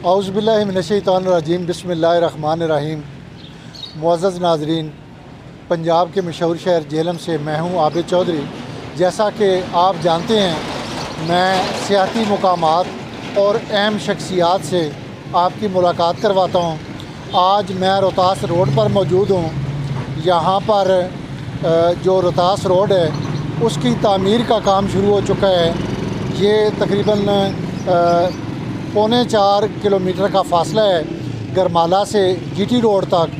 औज़ुबिल्लाहि मिनश्शैतानिर्रजीम बिस्मिल्लाहिर्रहमानिर्रहीम। मुअज़्ज़ज़ नाज़रीन, पंजाब के मशहूर शहर झेलम से मैं हूँ आबिद चौधरी। जैसा कि आप जानते हैं, मैं सियाती मुकामात और अहम शख्सियात से आपकी मुलाकात करवाता हूँ। आज मैं रोहतास रोड पर मौजूद हूँ। यहाँ पर जो रोहतास रोड है उसकी तामीर का काम शुरू हो चुका है। ये तकरीबन 3.25 किलोमीटर का फ़ासला है गरमाला से जीटी रोड तक,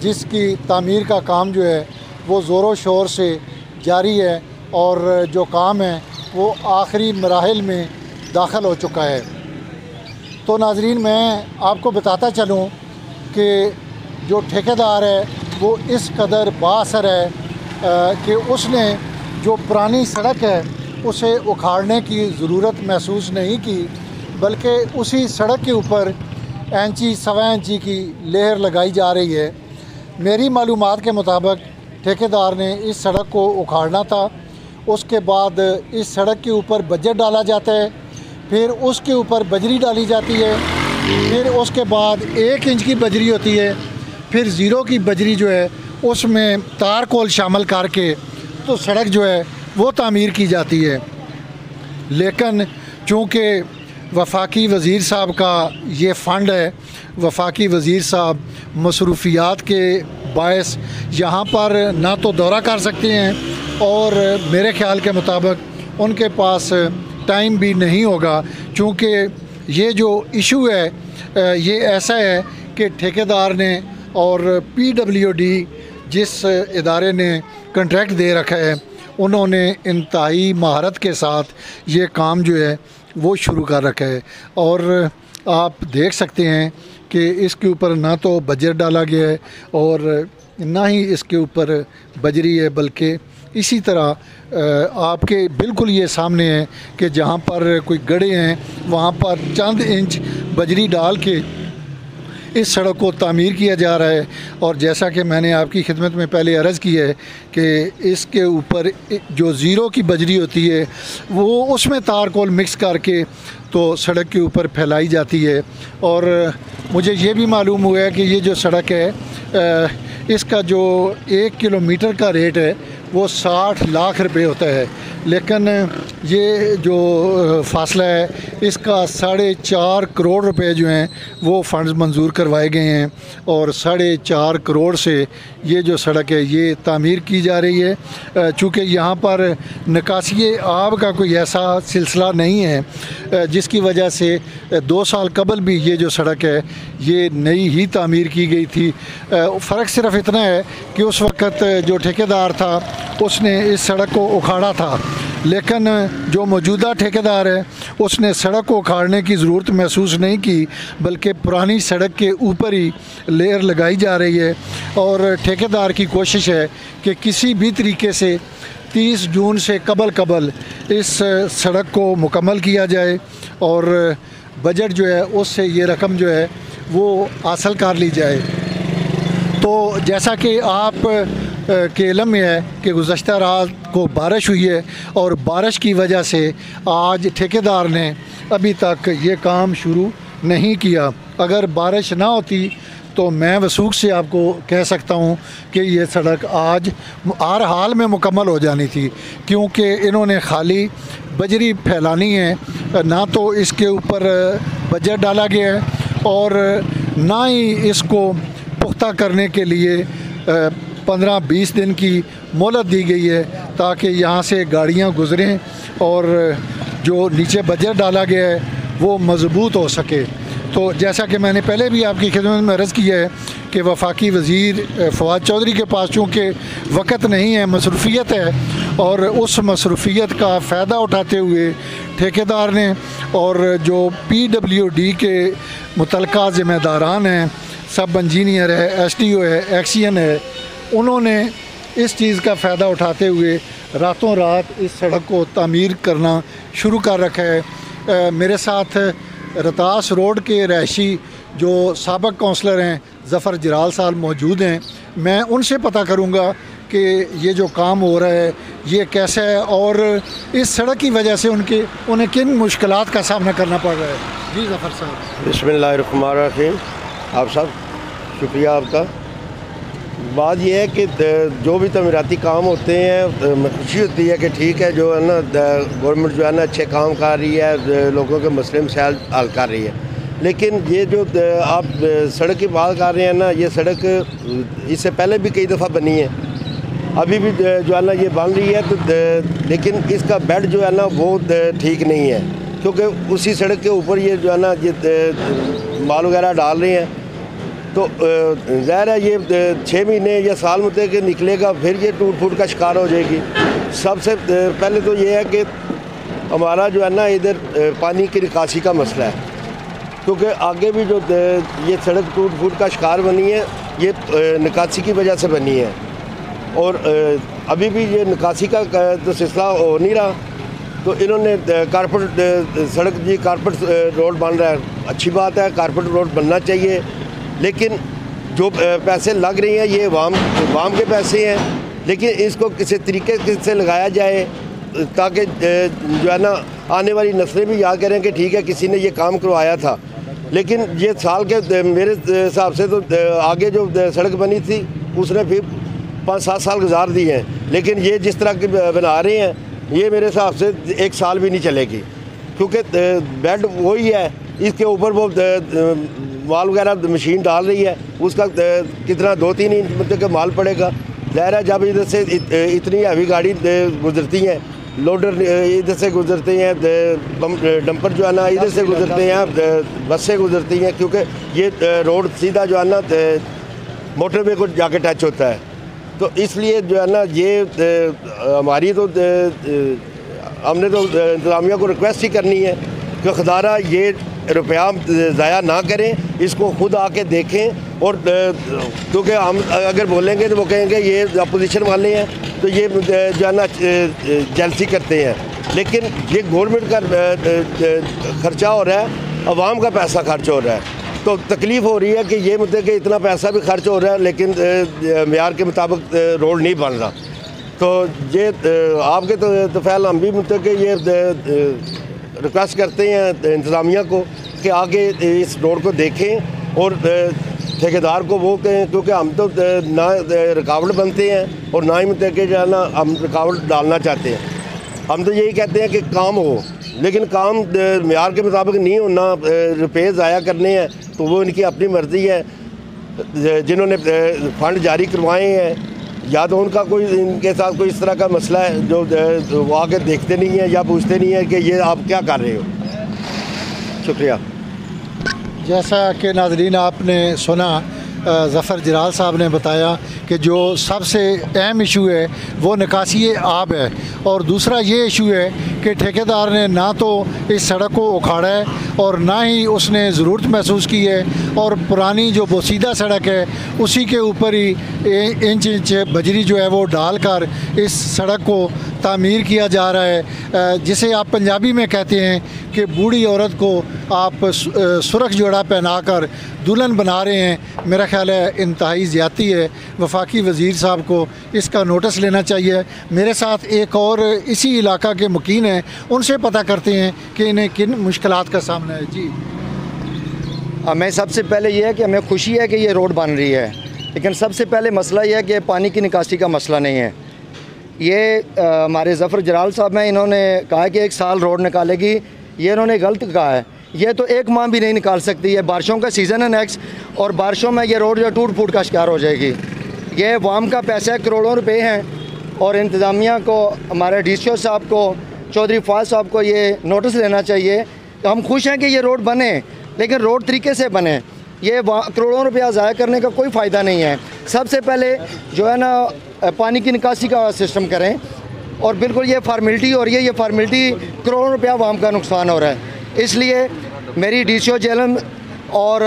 जिसकी तामीर का काम जो है वो ज़ोरों शोर से जारी है और जो काम है वो आखिरी मराहिल में दाखिल हो चुका है। तो नाज़रीन, मैं आपको बताता चलूँ कि जो ठेकेदार है वो इस कदर बाअसर है कि उसने जो पुरानी सड़क है उसे उखाड़ने की ज़रूरत महसूस नहीं की, बल्कि उसी सड़क के ऊपर इंची सवा इंची की लेयर लगाई जा रही है। मेरी मालूमात के मुताबिक ठेकेदार ने इस सड़क को उखाड़ना था, उसके बाद इस सड़क के ऊपर बजट डाला जाता है, फिर उसके ऊपर बजरी डाली जाती है, फिर उसके बाद 1 इंच की बजरी होती है, फिर 0 की बजरी जो है उसमें तारकोल शामिल करके तो सड़क जो है वो तामीर की जाती है। लेकिन चूँकि वफाकी वज़ीर साहब का ये फ़ंड है, वफाकी वज़ीर साहब मसरूफ़ियात के बायस यहाँ पर ना तो दौरा कर सकते हैं और मेरे ख़्याल के मुताबिक उनके पास टाइम भी नहीं होगा, चूँकि ये जो इशू है ये ऐसा है कि ठेकेदार ने और PWD जिस इदारे ने कॉन्ट्रैक्ट दे रखा है उन्होंने इंतहाई महारत के साथ ये काम जो है वो शुरू कर रखा है। और आप देख सकते हैं कि इसके ऊपर ना तो बजट डाला गया है और ना ही इसके ऊपर बजरी है, बल्कि इसी तरह आपके बिल्कुल ये सामने है कि जहाँ पर कोई गड्ढे हैं वहाँ पर चंद इंच बजरी डाल के इस सड़क को तामीर किया जा रहा है। और जैसा कि मैंने आपकी खिदमत में पहले अर्ज़ की है कि इसके ऊपर जो 0 की बजरी होती है वो उसमें तारकोल मिक्स करके तो सड़क के ऊपर फैलाई जाती है। और मुझे ये भी मालूम हुआ है कि ये जो सड़क है इसका जो 1 किलोमीटर का रेट है वो 60 लाख रुपए होता है, लेकिन ये जो फ़ासला है इसका 4.5 करोड़ रुपए जो हैं वो फ़ंड्स मंजूर करवाए गए हैं और 4.5 करोड़ से ये जो सड़क है ये तामीर की जा रही है। चूँकि यहाँ पर निकासी आब का कोई ऐसा सिलसिला नहीं है, जिसकी वजह से 2 साल कबल भी ये जो सड़क है ये नई ही तामीर की गई थी। फ़र्क सिर्फ इतना है कि उस वक़्त जो ठेकेदार था उसने इस सड़क को उखाड़ा था, लेकिन जो मौजूदा ठेकेदार है उसने सड़क को उखाड़ने की ज़रूरत महसूस नहीं की, बल्कि पुरानी सड़क के ऊपर ही लेयर लगाई जा रही है। और ठेकेदार की कोशिश है कि किसी भी तरीके से 30 जून से कबल इस सड़क को मुकम्मल किया जाए और बजट जो है उससे ये रकम जो है वो हासिल कर ली जाए। तो जैसा कि आप के इल्म में है कि गुज़श्ता रात को बारिश हुई है और बारिश की वजह से आज ठेकेदार ने अभी तक ये काम शुरू नहीं किया। अगर बारिश ना होती तो मैं वसूख से आपको कह सकता हूँ कि ये सड़क आज हर हाल में मुकम्मल हो जानी थी, क्योंकि इन्होंने खाली बजरी फैलानी है, ना तो इसके ऊपर बजट डाला गया है और ना ही इसको पुख्ता करने के लिए 15-20 दिन की मोहलत दी गई है ताकि यहाँ से गाड़ियाँ गुज़रें और जो नीचे बजट डाला गया है वो मजबूत हो सके। तो जैसा कि मैंने पहले भी आपकी खिदमत में अर्ज़ किया है कि वफाकी वज़ीर फवाद चौधरी के पास चूँकि वक़्त नहीं है, मसरूफ़ियत है, और उस मसरूफ़ियत का फ़ायदा उठाते हुए ठेकेदार ने और जो PWD के मुतल्लिक़ा ज़िम्मेदारान हैं, सब इंजीनियर है, SDO है, एक्सियन है, उन्होंने इस चीज़ का फ़ायदा उठाते हुए रातों रात इस सड़क को तामीर करना शुरू कर रखा है। मेरे साथ रोहतास रोड के रहायशी जो साबिक़ काउंसलर हैं ज़फ़र जलाल साहब मौजूद हैं। मैं उनसे पता करूंगा कि ये जो काम हो रहा है ये कैसा है और इस सड़क की वजह से उन्हें किन मुश्किलात का सामना करना पड़ रहा है। जी ज़फ़र साहब। बिस्मिल्लाहिर्रहमानिर्रहीम। आप सब शुक्रिया आपका। बात यह है कि जो भी तमीराती काम होते हैं खुशी होती है कि ठीक है जो है ना गवर्नमेंट जो है ना अच्छे काम कर रही है, लोगों के मसले मसाइल हल कर रही है। लेकिन ये जो आप सड़क की बात कर रहे हैं ना, ये सड़क इससे पहले भी कई दफ़ा बनी है, अभी भी जो है ना ये बन रही है, तो लेकिन इसका बेड जो है ना वो ठीक नहीं है, क्योंकि उसी सड़क के ऊपर ये जो है ना ये माल वगैरह डाल रहे हैं। तो ज़ाहिर है ये 6 महीने या साल में के निकलेगा, फिर ये टूट फूट का शिकार हो जाएगी। सबसे पहले तो ये है कि हमारा जो है ना इधर पानी की निकासी का मसला है, क्योंकि आगे भी जो ये सड़क टूट फूट का शिकार बनी है ये निकासी की वजह से बनी है, और अभी भी ये निकासी का तो सिलसिला हो नहीं रहा। तो इन्होंने कारपेट सड़क जी कारपेट रोड बन रहा है, अच्छी बात है, कारपेट रोड बनना चाहिए, लेकिन जो पैसे लग रहे हैं ये वाम के पैसे हैं, लेकिन इसको किसी तरीके से लगाया जाए ताकि जो है ना आने वाली नस्लें भी याद करें कि ठीक है किसी ने ये काम करवाया था। लेकिन ये साल के मेरे हिसाब से तो आगे जो सड़क बनी थी उसने फिर 5-7 साल गुजार दिए हैं, लेकिन ये जिस तरह की बना रहे हैं ये मेरे हिसाब से 1 साल भी नहीं चलेगी, क्योंकि बेड वही है, इसके ऊपर वो माल वगैरह मशीन डाल रही है, उसका कितना 2-3 इंच मतलब का माल पड़ेगा। ज़ाहिर है जब इधर से इतनी हैवी गाड़ी गुजरती हैं, लोडर इधर से गुजरते हैं, डंपर जो है ना इधर से गुजरते हैं, बस से गुजरती हैं, क्योंकि ये रोड सीधा जो है ना मोटरवे को जाके टच होता है। तो इसलिए जो है ना ये हमारी तो हमने तो इंतज़ामिया को रिक्वेस्ट ही करनी है कि खुदारा ये रुपया ज़ाया ना करें, इसको खुद आके देखें, और क्योंकि हम अगर बोलेंगे तो वो कहेंगे ये अपोजिशन वाले हैं तो ये जो है ना जेलसी करते हैं, लेकिन ये गवर्नमेंट का खर्चा हो रहा है, अवाम का पैसा खर्च हो रहा है। तो तकलीफ़ हो रही है कि ये मतलब कि इतना पैसा भी खर्च हो रहा है, लेकिन मेयार के मुताबिक रोड नहीं बन रहा। तो ये आपके तो फ़ैल हम भी मतलब कि ये रिक्वेस्ट करते हैं इंतज़ामिया को कि आगे इस रोड को देखें और ठेकेदार को वो कहें, क्योंकि हम तो ना रुकावट बनते हैं और ना ही मतलब कि जो है ना हम रुकावट डालना चाहते हैं। हम तो यही कहते हैं कि काम हो, लेकिन काम मेयार के मुताबिक नहीं होना, रुपये ज़ाया करने हैं तो वो इनकी अपनी मर्ज़ी है। जिन्होंने फ़ंड जारी करवाए हैं या तो उनका कोई इनके साथ कोई इस तरह का मसला है जो वो आके देखते नहीं हैं या पूछते नहीं हैं कि ये आप क्या कर रहे हो। शुक्रिया। जैसा कि नाज़रीन आपने सुना, ज़फ़र जलाल साहब ने बताया कि जो सबसे अहम इशू है वो निकासी आब है, और दूसरा ये इशू है कि ठेकेदार ने ना तो इस सड़क को उखाड़ा है और ना ही उसने ज़रूरत महसूस की है, और पुरानी जो बोसीदा सड़क है उसी के ऊपर ही इंच बजरी जो है वो डालकर इस सड़क को तामीर किया जा रहा है, जिसे आप पंजाबी में कहते हैं कि बूढ़ी औरत को आप सुरख जोड़ा पहनाकर दुल्हन बना रहे हैं। मेरा ख्याल है इंतहाई ज़्यादती है, वफाकी वज़ीर साहब को इसका नोटिस लेना चाहिए। मेरे साथ एक और इसी इलाका के मुकीन हैं, उनसे पता करते हैं कि इन्हें किन मुश्किलात का सामना है। जी, हमें सबसे पहले ये है कि हमें खुशी है कि ये रोड बन रही है, लेकिन सबसे पहले मसला ये है कि पानी की निकासी का मसला नहीं है। ये हमारे ज़फ़र जलाल साहब हैं, इन्होंने कहा कि 1 साल रोड निकालेगी, ये इन्होंने गलत कहा है। ये तो 1 माह भी नहीं निकाल सकती है, बारिशों का सीज़न है नेक्स्ट, और बारिशों में ये रोड जो टूट फूट का शिकार हो जाएगी। ये वाम का पैसा है, करोड़ों रुपए हैं, और इंतज़ामिया को, हमारे DCO साहब को, चौधरी फवाद साहब को ये नोटिस लेना चाहिए। तो हम खुश हैं कि ये रोड बने, लेकिन रोड तरीके से बने, ये करोड़ों रुपया ज़ाया करने का कोई फ़ायदा नहीं है। सबसे पहले जो है ना पानी की निकासी का सिस्टम करें, और बिल्कुल ये फार्मेलिटी हो रही है, ये फार्मेलिटी करोड़ों रुपया वाम का नुकसान हो रहा है। इसलिए मेरी DCO जेलम और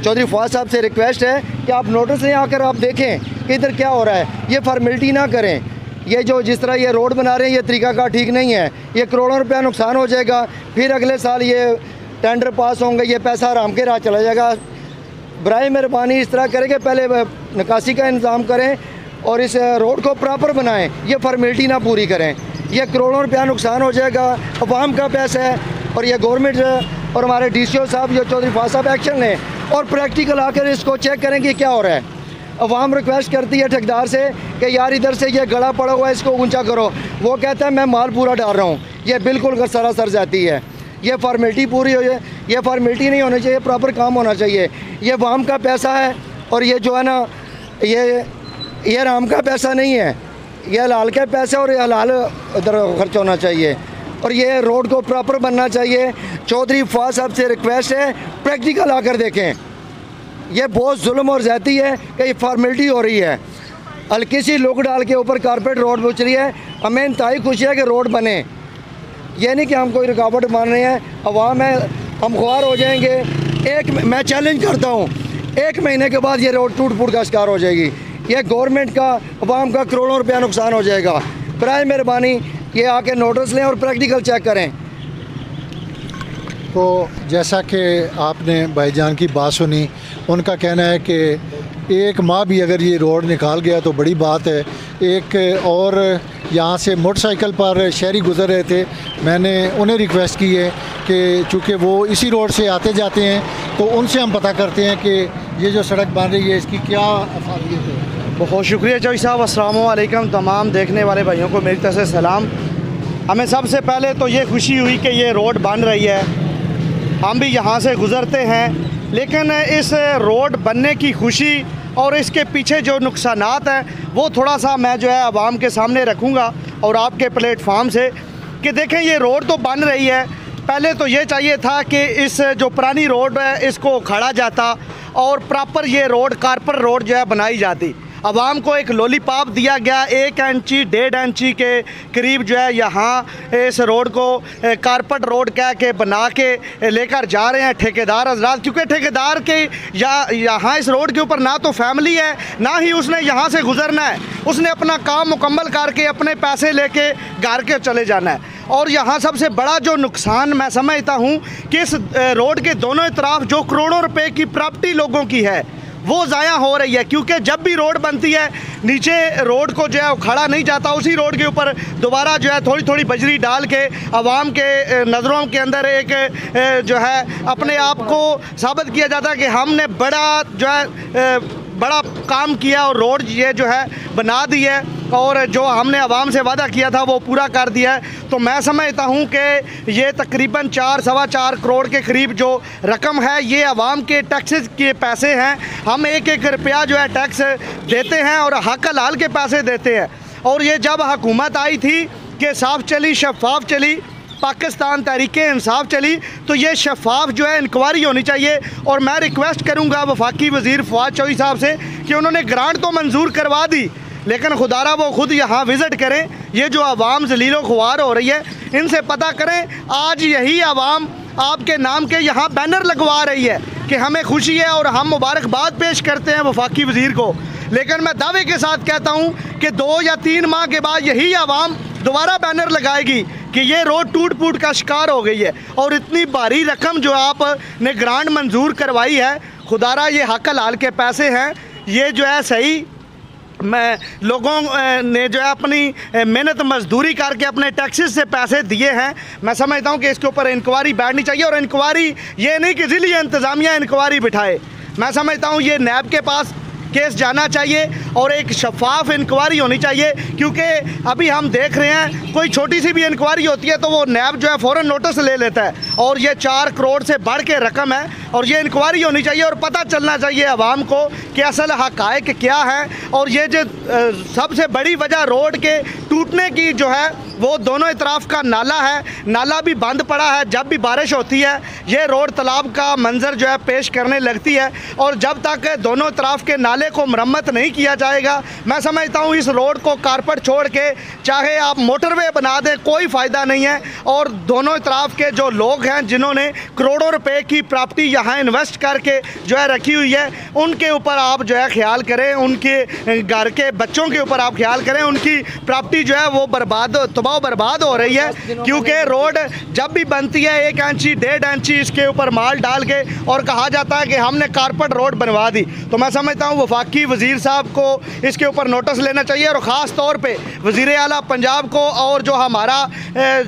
चौधरी फवाद साहब से रिक्वेस्ट है कि आप नोटिस लें, आकर आप देखें कि इधर क्या हो रहा है, ये फार्मेलिटी ना करें। ये जो जिस तरह ये रोड बना रहे हैं ये तरीका का ठीक नहीं है, ये करोड़ों रुपया नुकसान हो जाएगा, फिर अगले साल ये टेंडर पास होंगे, ये पैसा आराम के राह चला जाएगा। बराए मेहरबानी इस तरह करें कि पहले निकासी का इंतज़ाम करें, और इस रोड को प्रॉपर बनाएं, ये फॉर्मेलिटी ना पूरी करें। ये करोड़ों रुपया नुकसान हो जाएगा, अवाम का पैसा है। और ये गवर्नमेंट और हमारे DCO साहब जो चौधरी फाज साहब एक्शन लें और प्रैक्टिकल आकर इसको चेक करें कि क्या हो रहा है। अवाम रिक्वेस्ट करती है ठेकेदार से कि यार इधर से ये गड़ा पड़ा हुआ है, इसको ऊंचा करो। वो कहता है मैं माल पूरा डाल रहा हूँ। ये बिल्कुल सरासर जाती है। ये फॉर्मेलिटी पूरी हो जाए, ये फॉर्मेलिटी नहीं होनी चाहिए, प्रॉपर काम होना चाहिए। ये अवाम का पैसा है और ये जो है ना, ये राम का पैसा नहीं है, ये हलाल का पैसा और ये हलाल उधर खर्च होना चाहिए। और ये रोड को प्रॉपर बनना चाहिए। चौधरी फाज साहब से रिक्वेस्ट है, प्रैक्टिकल आकर देखें। ये बहुत जुल्म और ज़्यादती है कि ये फॉर्मेलिटी हो रही है। हल्की सी लुक डाल के ऊपर कारपेट रोड बिछ रही है। हमें इंतहाई खुशी है कि रोड बने, ये नहीं कि हम कोई रुकावट मान रहे हैं। अवाम है, हम ख्वार हो जाएंगे। मैं चैलेंज करता हूँ, 1 महीने के बाद ये रोड टूट फूट का शिकार हो जाएगी। ये गवर्नमेंट का, अवाम का करोड़ों रुपया नुकसान हो जाएगा। बराए मेहरबानी ये आके नोटिस लें और प्रैक्टिकल चेक करें। तो जैसा कि आपने भाईजान की बात सुनी, उनका कहना है कि 1 माह भी अगर ये रोड निकाल गया तो बड़ी बात है। एक और यहाँ से मोटरसाइकिल पर शहरी गुज़र रहे थे, मैंने उन्हें रिक्वेस्ट की है कि चूँकि वो इसी रोड से आते जाते हैं तो उनसे हम पता करते हैं कि ये जो सड़क बन रही है इसकी क्या अफादियत है। बहुत शुक्रिया चौधरी साहब। अस्सलाम वालेकुम तमाम देखने वाले भाइयों को मेरी तरफ से सलाम। हमें सबसे पहले तो ये खुशी हुई कि ये रोड बन रही है, हम भी यहाँ से गुज़रते हैं। लेकिन इस रोड बनने की खुशी और इसके पीछे जो नुकसानात हैं वो थोड़ा सा मैं जो है आवाम के सामने रखूँगा और आपके प्लेटफार्म से कि देखें ये रोड तो बन रही है। पहले तो ये चाहिए था कि इस जो पुरानी रोड है इसको खड़ा जाता और प्रॉपर ये रोड कारपेट रोड जो है बनाई जाती। आवाम को एक लॉलीपॉप दिया गया, 1 इंची 1.5 इंची के करीब जो है यहाँ इस रोड को कारपेट रोड कह के बना के लेकर जा रहे हैं ठेकेदार हजरात। क्योंकि ठेकेदार के यहाँ इस रोड के ऊपर ना तो फैमिली है, ना ही उसने यहाँ से गुजरना है। उसने अपना काम मुकम्मल करके अपने पैसे लेके घर के चले जाना है। और यहाँ सबसे बड़ा जो नुकसान मैं समझता हूँ कि इस रोड के दोनों तरफ जो करोड़ों रुपए की प्रॉपर्टी लोगों की है वो ज़ाया हो रही है। क्योंकि जब भी रोड बनती है नीचे रोड को जो है खड़ा नहीं जाता, उसी रोड के ऊपर दोबारा जो है थोड़ी थोड़ी बजरी डाल के आवाम के नज़रों के अंदर एक जो है अपने आप को साबित किया जाता है कि हमने बड़ा जो है बड़ा काम किया और रोड ये जो है बना दी है और जो हमने आवाम से वादा किया था वो पूरा कर दिया है। तो मैं समझता हूँ कि ये तकरीबन 4-4.25 करोड़ के करीब जो रकम है ये आवाम के टैक्सेस के पैसे हैं। हम 1-1 रुपया जो है टैक्स देते हैं और हक हलाल के पैसे देते हैं। और ये जब हुकूमत आई थी कि साफ चली, शफाफ चली, पाकिस्तान तहरीक-ए-इंसाफ चली, तो ये शफाफ जो है इंक्वायरी होनी चाहिए। और मैं रिक्वेस्ट करूँगा वफाकी वज़ीर फवाद चौधरी साहब से कि उन्होंने ग्रांट तो मंजूर करवा दी, लेकिन खुदारा वो खुद यहाँ विज़िट करें। ये जो आवाम ज़लीलो ख्वार हो रही है इनसे पता करें। आज यही आवाम आपके नाम के यहाँ बैनर लगवा रही है कि हमें खुशी है और हम मुबारकबाद पेश करते हैं वफाकी वज़ीर को। लेकिन मैं दावे के साथ कहता हूँ कि 2 या 3 माह के बाद यही आवाम दोबारा बैनर लगाएगी कि ये रोड टूट फूट का शिकार हो गई है। और इतनी भारी रकम जो आपने ग्रांट मंजूर करवाई है, खुदारा ये हक हलाल के पैसे हैं, ये जो है सही मैं लोगों ने जो है अपनी मेहनत मजदूरी करके अपने टैक्सेस से पैसे दिए हैं। मैं समझता हूँ कि इसके ऊपर इंक्वायरी बैठनी चाहिए। और इंक्वायरी ये नहीं कि ज़िली इंतज़ामिया इंक्वायरी बिठाए, मैं समझता हूँ ये नैब के पास केस जाना चाहिए और एक शफाफ इंक्वायरी होनी चाहिए। क्योंकि अभी हम देख रहे हैं कोई छोटी सी भी इंक्वायरी होती है तो वो नैब जो है फ़ौरन नोटिस ले लेता है। और ये 4 करोड़ से बढ़ के रकम है और ये इंक्वायरी होनी चाहिए और पता चलना चाहिए आवाम को कि असल हक़ाइक़ क्या है। और ये जो सबसे बड़ी वजह रोड के टूटने की जो है वो दोनों इतराफ़ का नाला है, नाला भी बंद पड़ा है। जब भी बारिश होती है ये रोड तालाब का मंजर जो है पेश करने लगती है। और जब तक दोनों तरफ के नाले को मरम्मत नहीं किया जाएगा, मैं समझता हूँ इस रोड को कारपेट छोड़ के चाहे आप मोटरवे बना दें कोई फ़ायदा नहीं है। और दोनों तरफ के जो लोग हैं जिन्होंने करोड़ों रुपए की प्रॉपर्टी यहाँ इन्वेस्ट करके जो है रखी हुई है, उनके ऊपर आप जो है ख्याल करें, उनके घर के बच्चों के ऊपर आप ख्याल करें, उनकी प्रॉपर्टी जो है वो तबाह बर्बाद हो रही है, क्योंकि रोड जब भी बनती है 1 इंची 1.5 इंची इसके ऊपर माल डाल के और कहा जाता है कि हमने कारपेट रोड बनवा दी। तो मैं समझता हूँ वफाकी वज़ीर साहब को इसके ऊपर नोटिस लेना चाहिए, और ख़ास तौर पे वज़ीर आला पंजाब को, और जो हमारा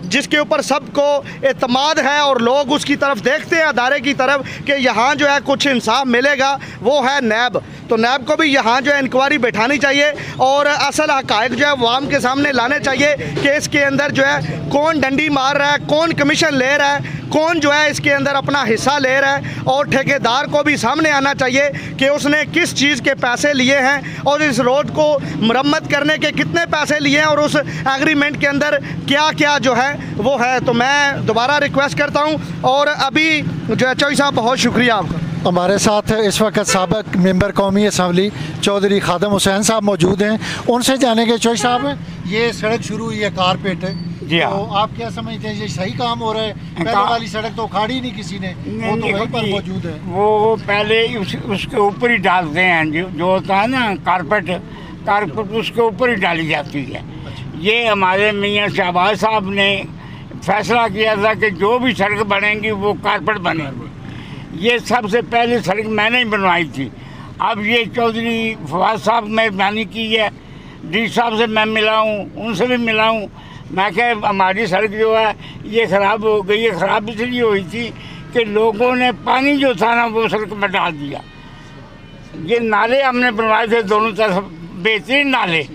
जिसके ऊपर सबको एतमाद है और लोग उसकी तरफ देखते हैं अदारे की तरफ कि यहाँ जो है कुछ इंसाफ मिलेगा, वो है नैब। तो नैब को भी यहाँ जो है इंक्वायरी बैठानी चाहिए और असल हक़ाइक़ जो है वाम के सामने लाने चाहिए कि इसके अंदर जो है कौन डंडी मार रहा है, कौन कमीशन ले रहा है, कौन जो है इसके अंदर अपना हिस्सा ले रहा है, और ठेकेदार को भी सामने आना चाहिए कि उसने किस चीज़ के पैसे लिए हैं और इस रोड को मरम्मत करने के कितने पैसे लिए हैं और उस एग्रीमेंट के अंदर क्या क्या जो है वो है। तो मैं दोबारा रिक्वेस्ट करता हूँ, और अभी जो है चौधरी साहब बहुत शुक्रिया आपका। हमारे साथ इस वक्त साबिक़ मेंबर कौमी असम्बली चौधरी खादम हुसैन साहब मौजूद हैं, उनसे जानेंगे। चौधरी साहब, ये सड़क शुरू हुई है कारपेट, जी हाँ, तो आप क्या समझते हैं ये सही काम हो रहा है? पहले वाली सड़क तो उखाड़ी नहीं किसी ने, वो तो वहीं पर मौजूद है। वो पहले उसके ऊपर ही डालते हैं, जो होता है ना कारपेट उसके ऊपर ही डाली जाती है। ये हमारे मियाँ शहबाज साहब ने फैसला किया था कि जो भी सड़क बनेंगी वो कारपेट बनेंगी। ये सबसे पहली सड़क मैंने ही बनवाई थी। अब ये चौधरी फवाद साहब मेहरबानी की है, डी साहब से मैं मिला हूँ, उनसे भी मिला हूँ। मैं कह हमारी सड़क जो है ये ख़राब हो गई है। ख़राब इसलिए हुई थी कि लोगों ने पानी जो था ना वो सड़क में डाल दिया। ये नाले हमने बनवाए थे दोनों तरफ, बेहतरीन नाले,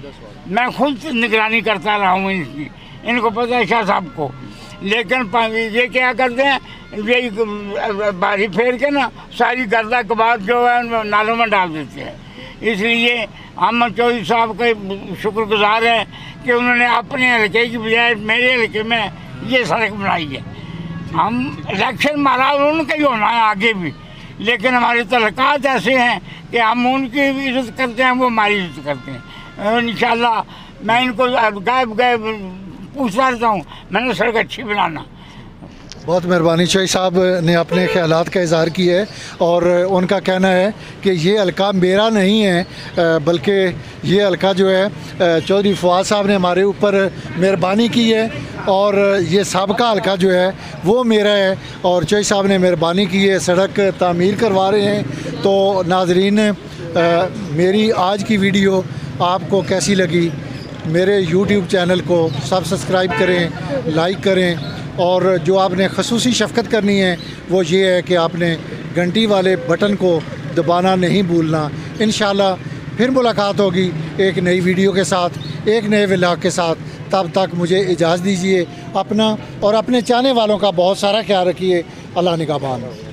मैं खुद निगरानी करता रहा हूँ इनकी, इनको पता है शाह साहब को। लेकिन ये क्या करते हैं, ये बारी फेर के ना सारी गर्दा कबाब जो है नालों में डाल देते हैं। इसलिए हम चौधरी साहब के शुक्रगुजार हैं कि उन्होंने अपने हल्के की बजाय मेरे हल्के में ये सड़क बनाई है। हम इलेक्शन हमारा उनका ही होना है आगे भी, लेकिन हमारे तल्लुकात ऐसे हैं कि हम उनकी भी इज़्ज़त करते हैं, वो हमारी इज़्ज़त करते हैं। इंशाल्लाह मैं इनको गायब पूछता रहता हूँ, मैंने सड़क अच्छी बनाना। बहुत मेहरबानी। चौधरी साहब ने अपने ख्यालात का इज़हार किया है और उनका कहना है कि ये हल्का मेरा नहीं है, बल्कि ये हल्का जो है चौधरी फवाद साहब ने हमारे ऊपर मेहरबानी की है, और ये सबका हल्का जो है वो मेरा है, और चौधरी साहब ने मेहरबानी की है, सड़क तामीर करवा रहे हैं। तो नाज़रीन, मेरी आज की वीडियो आपको कैसी लगी? मेरे YouTube चैनल को सब्सक्राइब करें, लाइक करें, और जो आपने खसूसी शफ़क़त करनी है वो ये है कि आपने घंटी वाले बटन को दबाना नहीं भूलना। इंशाल्लाह फिर मुलाकात होगी एक नई वीडियो के साथ, एक नए व्लॉग के साथ। तब तक मुझे इजाज़त दीजिए। अपना और अपने चाहने वालों का बहुत सारा ख्याल रखिए। अल्लाह निगहबान।